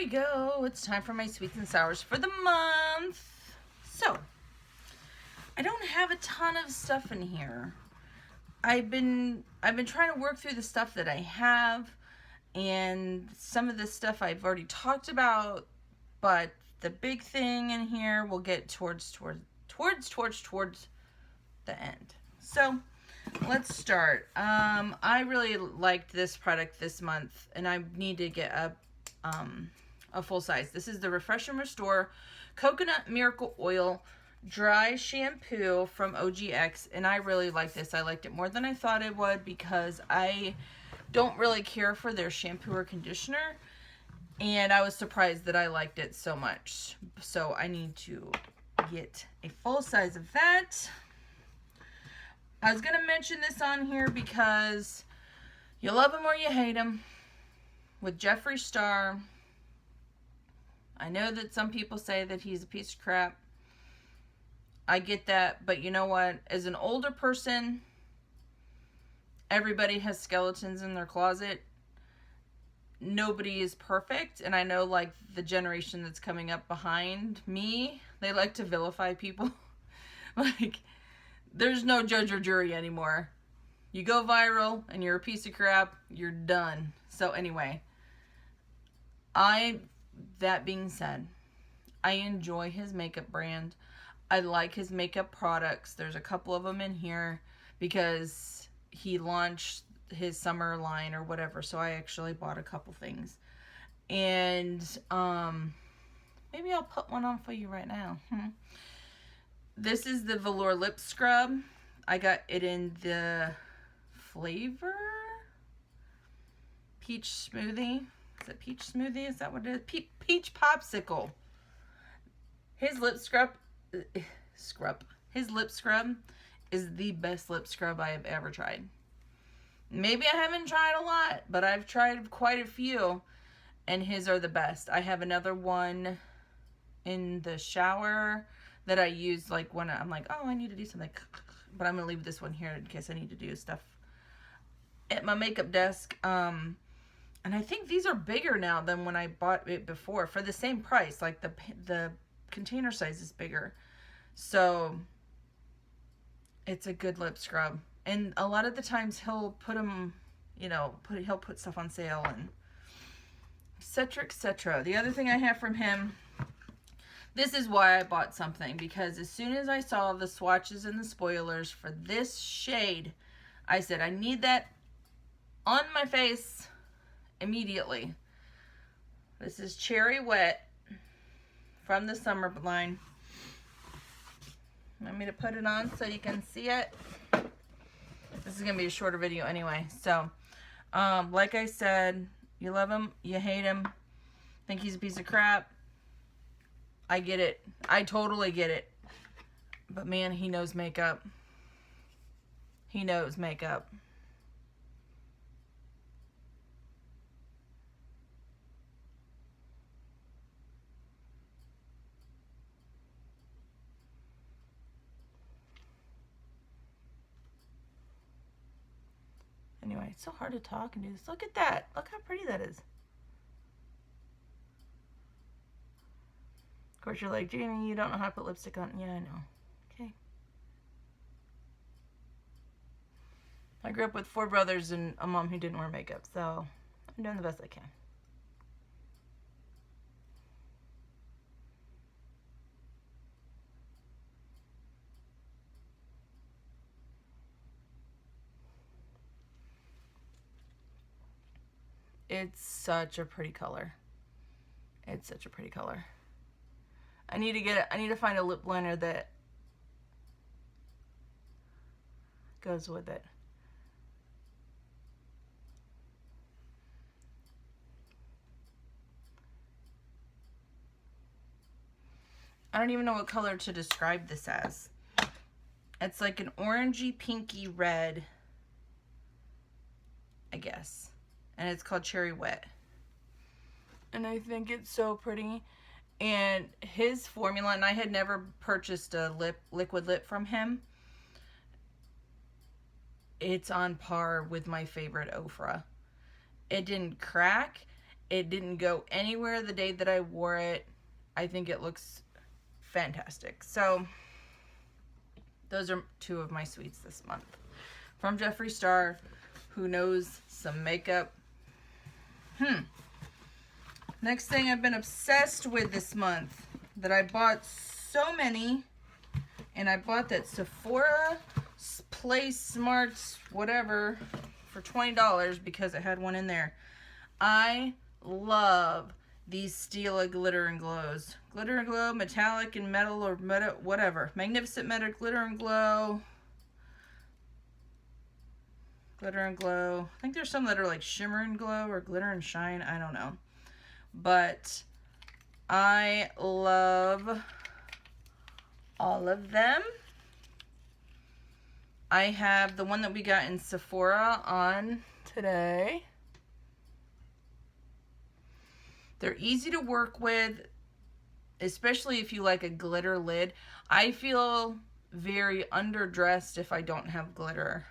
we go. It's time for my sweets and sours for the month. So, I don't have a ton of stuff in here. I've been trying to work through the stuff that I have, and some of the stuff I've already talked about, but the big thing in here we'll get towards the end. So, let's start. I really liked this product this month, and I need to get a full size. This is the Refresh and Restore Coconut Miracle Oil Dry Shampoo from OGX, and I really like this. I liked it more than I thought I would because I don't really care for their shampoo or conditioner, and I was surprised that I liked it so much. So I need to get a full size of that. I was going to mention this on here because you love him or you hate him with Jeffree Star. I know that some people say that he's a piece of crap. I get that, but you know what? As an older person, everybody has skeletons in their closet. Nobody is perfect, and I know like the generation that's coming up behind me, they like to vilify people. Like, there's no judge or jury anymore. You go viral and you're a piece of crap, you're done. So anyway, that being said, I enjoy his makeup brand. I like his makeup products. There's a couple of them in here because he launched his summer line or whatever. So I actually bought a couple things. And maybe I'll put one on for you right now. This is the Velour Lip Scrub. I got it in the flavor Peach Smoothie. Is it Peach Smoothie? Is that what it is? Peach Popsicle. His lip scrub. His lip scrub is the best lip scrub I have ever tried. Maybe I haven't tried a lot, but I've tried quite a few, and his are the best. I have another one in the shower that I use like when I'm like, oh, I need to do something, but I'm gonna leave this one here in case I need to do stuff at my makeup desk. And I think these are bigger now than when I bought it before for the same price. Like the container size is bigger. So it's a good lip scrub. And a lot of the times he'll put them, he'll put stuff on sale and et cetera, et cetera. The other thing I have from him, this is why I bought something, because as soon as I saw the swatches and the spoilers for this shade, I said, I need that on my face immediately. This is Cherry Wet from the summer line. Want me to put it on so you can see it? This is going to be a shorter video anyway. So, like I said, you love him, you hate him, think he's a piece of crap. I get it. I totally get it. But man, he knows makeup. He knows makeup. Anyway, it's so hard to talk and do this. Look at that. Look how pretty that is. Of course, you're like, Jamie, you don't know how to put lipstick on. Yeah, I know. Okay. I grew up with 4 brothers and a mom who didn't wear makeup, so I'm doing the best I can. It's such a pretty color. It's such a pretty color. I need to find a lip liner that goes with it. I don't even know what color to describe this as. It's like an orangey pinky red, I guess. And it's called Cherry Wet. And I think it's so pretty. And his formula, and I had never purchased a liquid lip from him. It's on par with my favorite Ofra. It didn't crack. It didn't go anywhere the day that I wore it. I think it looks fantastic. So those are two of my sweets this month. From Jeffree Star, who knows some makeup. Next thing I've been obsessed with this month that I bought so many, and I bought that Sephora Play Smarts whatever for $20 because it had one in there. I love these Stila glitter and glows. Glitter and glow, metallic and metal, or metal, whatever. Magnificent Metal glitter and glow. Glitter and glow. I think there's some that are like shimmer and glow or glitter and shine. I don't know. But I love all of them. I have the one that we got in Sephora on today. They're easy to work with, especially if you like a glitter lid. I feel very underdressed if I don't have glitter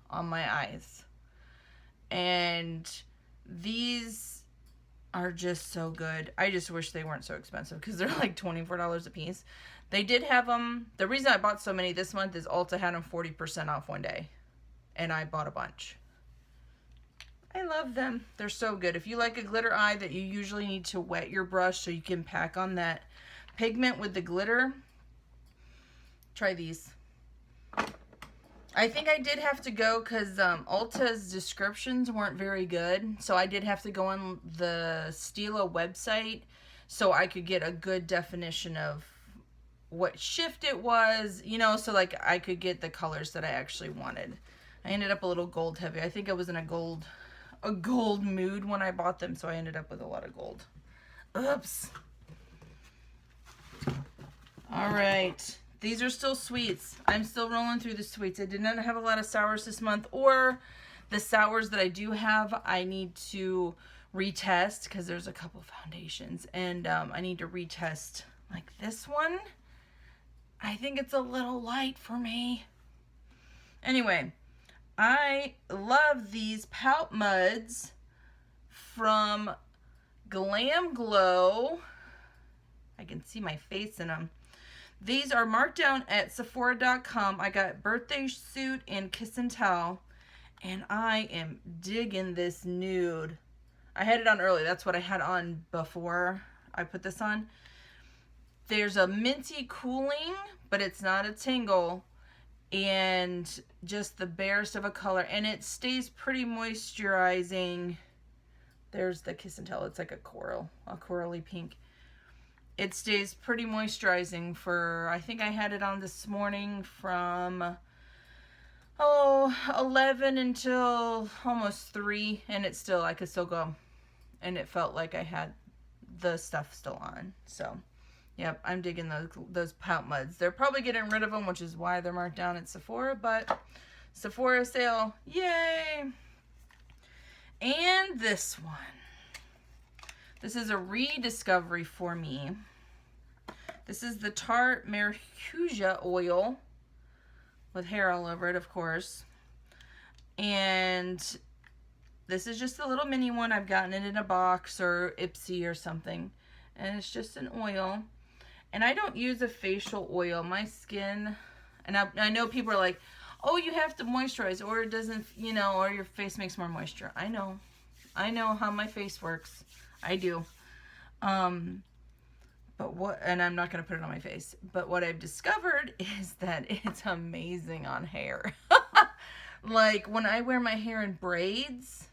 on my eyes. And these are just so good. I just wish they weren't so expensive because they're like $24 a piece. They did have them. The reason I bought so many this month is Ulta had them 40% off one day. And I bought a bunch. I love them. They're so good. If you like a glitter eye that you usually need to wet your brush so you can pack on that pigment with the glitter, try these. I think I did have to go because Ulta's descriptions weren't very good. So I did have to go on the Stila website so I could get a good definition of what shift it was, you know, so like I could get the colors that I actually wanted. I ended up a little gold heavy. I think I was in a gold mood when I bought them, so I ended up with a lot of gold. Oops. All right. These are still sweets. I'm still rolling through the sweets. I did not have a lot of sours this month, or the sours that I do have, I need to retest because there's a couple foundations, and I need to retest like this one. I think it's a little light for me. Anyway, I love these pout muds from glamglow. I can see my face in them. These are marked down at Sephora.com. I got Birthday Suit and Kiss and Tell, and I am digging this nude. I had it on early. That's what I had on before I put this on. There's a minty cooling, but it's not a tingle, and just the barest of a color, and it stays pretty moisturizing. There's the Kiss and Tell. It's like a corally pink. It stays pretty moisturizing for, I think I had it on this morning from 11 until almost 3, and it's still, I could still go, and it felt like I had the stuff still on. So yep, I'm digging those pout muds. They're probably getting rid of them, which is why they're marked down at Sephora, but Sephora sale, yay! And this one. This is a rediscovery for me. This is the Tarte Maracuja oil with hair all over it, of course. And this is just a little mini one. I've gotten it in a box or Ipsy or something. And it's just an oil. And I don't use a facial oil. My skin, and I know people are like, oh, you have to moisturize, or it doesn't, you know, or your face makes more moisture. I know how my face works. I do. But what, and I'm not going to put it on my face, but what I've discovered is that it's amazing on hair. Like when I wear my hair in braids,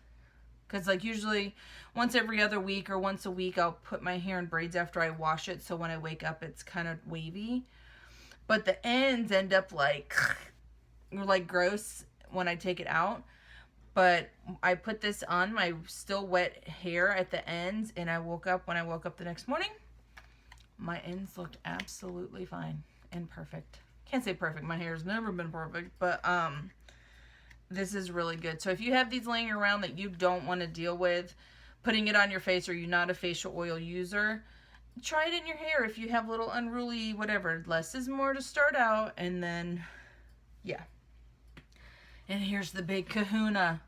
because like usually once every other week or once a week, I'll put my hair in braids after I wash it. So when I wake up, it's kind of wavy, but the ends end up like gross when I take it out. But I put this on my still wet hair at the ends, and when I woke up the next morning, my ends looked absolutely fine and perfect. Can't say perfect. My hair's never been perfect, but this is really good. So if you have these laying around that you don't want to deal with putting it on your face, or you're not a facial oil user, try it in your hair. If you have little unruly whatever, less is more to start out, and then yeah. And here's the big kahuna.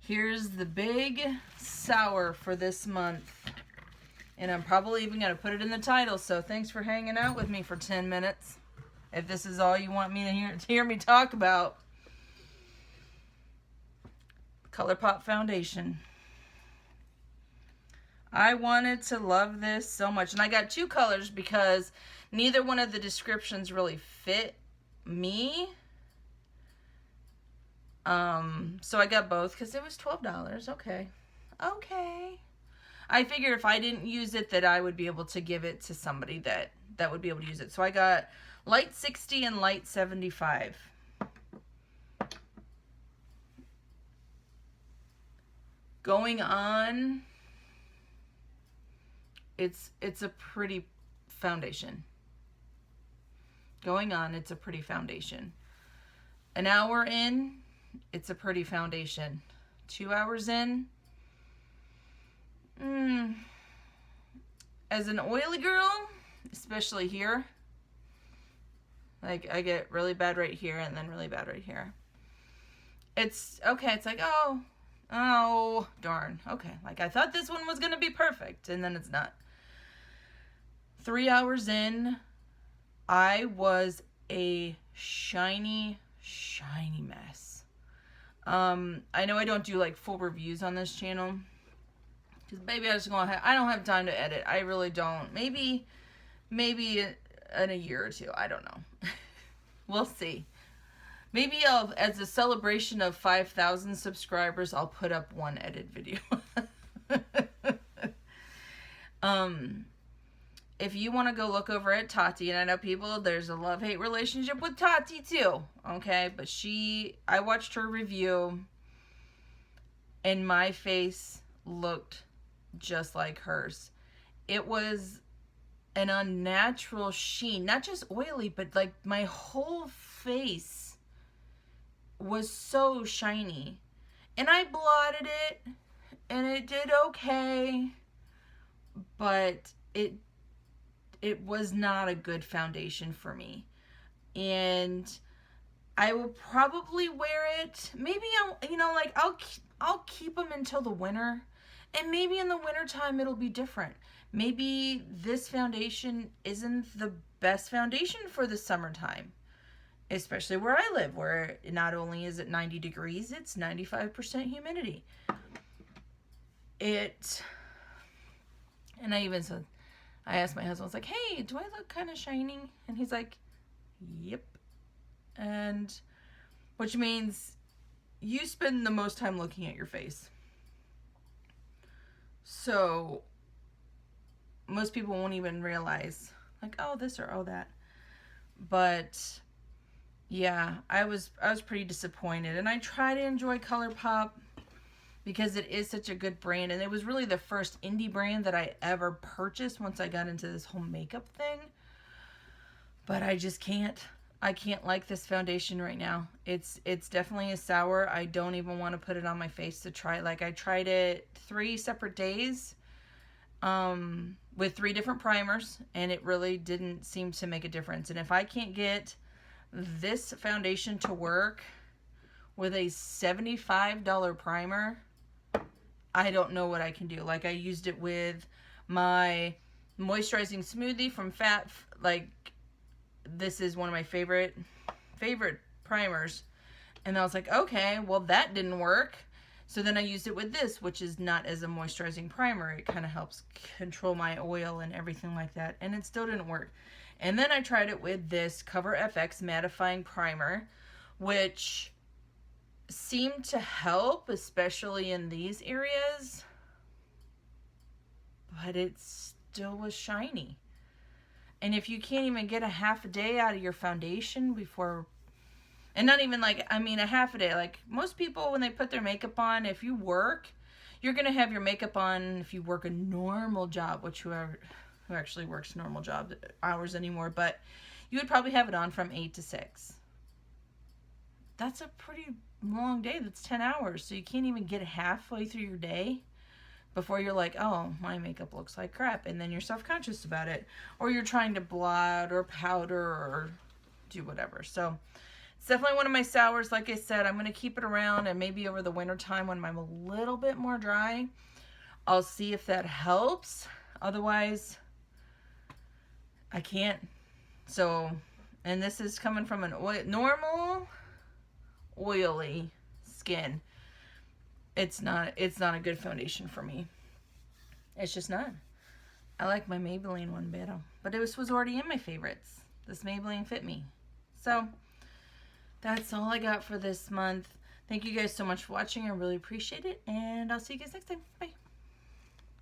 Here's the big sour for this month. And I'm probably even going to put it in the title. So thanks for hanging out with me for 10 minutes. If this is all you want me to hear me talk about. Colourpop Foundation. I wanted to love this so much. And I got 2 colors because neither one of the descriptions really fit me. So I got both because it was $12. Okay. I figured if I didn't use it that I would be able to give it to somebody that would be able to use it. So I got light 60 and light 75. Going on, it's a pretty foundation. Going on, it's a pretty foundation. An hour in, it's a pretty foundation. 2 hours in, as an oily girl, especially here, like I get really bad right here and then really bad right here. It's okay. It's like, oh, darn. Okay. Like I thought this one was going to be perfect and then it's not. 3 hours in, I was a shiny mess. I know I don't do like full reviews on this channel because baby, I don't have time to edit. I really don't. Maybe in a year or two. I don't know. We'll see. Maybe as a celebration of 5,000 subscribers, I'll put up one edit video. If you want to go look over at Tarte, and I know people, there's a love-hate relationship with Tarte too, okay? But I watched her review, and my face looked just like hers. It was an unnatural sheen, not just oily, but like my whole face was so shiny. And I blotted it, and it did okay, but it was not a good foundation for me. And I will probably wear it. Maybe I'll keep them until the winter. And maybe in the wintertime it'll be different. Maybe this foundation isn't the best foundation for the summertime. Especially where I live, where not only is it 90 degrees, it's 95% humidity. And I asked my husband, I was like, hey, do I look kind of shiny? And he's like, yep. And which means you spend the most time looking at your face. So most people won't even realize like, oh, this or oh, that. But yeah, I was pretty disappointed. And I try to enjoy Colourpop because it is such a good brand. And it was really the first indie brand that I ever purchased once I got into this whole makeup thing. But I just can't. I can't like this foundation right now. It's definitely a sour. I don't even want to put it on my face to try. Like I tried it 3 separate days with 3 different primers. And it really didn't seem to make a difference. And if I can't get this foundation to work with a $75 primer, I don't know what I can do. Like I used it with my moisturizing smoothie from Fat. Like this is one of my favorite primers. And I was like, okay, well that didn't work. So then I used it with this, which is not as a moisturizing primer. It kind of helps control my oil and everything like that. And it still didn't work. And then I tried it with this Cover FX mattifying primer, which seemed to help, especially in these areas, but it still was shiny. And if you can't even get a half a day out of your foundation before, and not even like, I mean a half a day, like most people when they put their makeup on, if you work, you're going to have your makeup on if you work a normal job, which who actually works normal job hours anymore, but you would probably have it on from 8 to 6. That's a pretty long day. That's 10 hours. So you can't even get halfway through your day before you're like, oh, my makeup looks like crap. And then you're self-conscious about it. Or you're trying to blot or powder or do whatever. So It's definitely one of my sours. Like I said, I'm going to keep it around, and maybe over the winter time when I'm a little bit more dry, I'll see if that helps. Otherwise, I can't. So, and this is coming from an normal, oily skin. It's not a good foundation for me. It's just not. I like my Maybelline one better, but it was already in my favorites. This Maybelline fit me. So, that's all I got for this month. Thank you guys so much for watching. I really appreciate it, and I'll see you guys next time. Bye.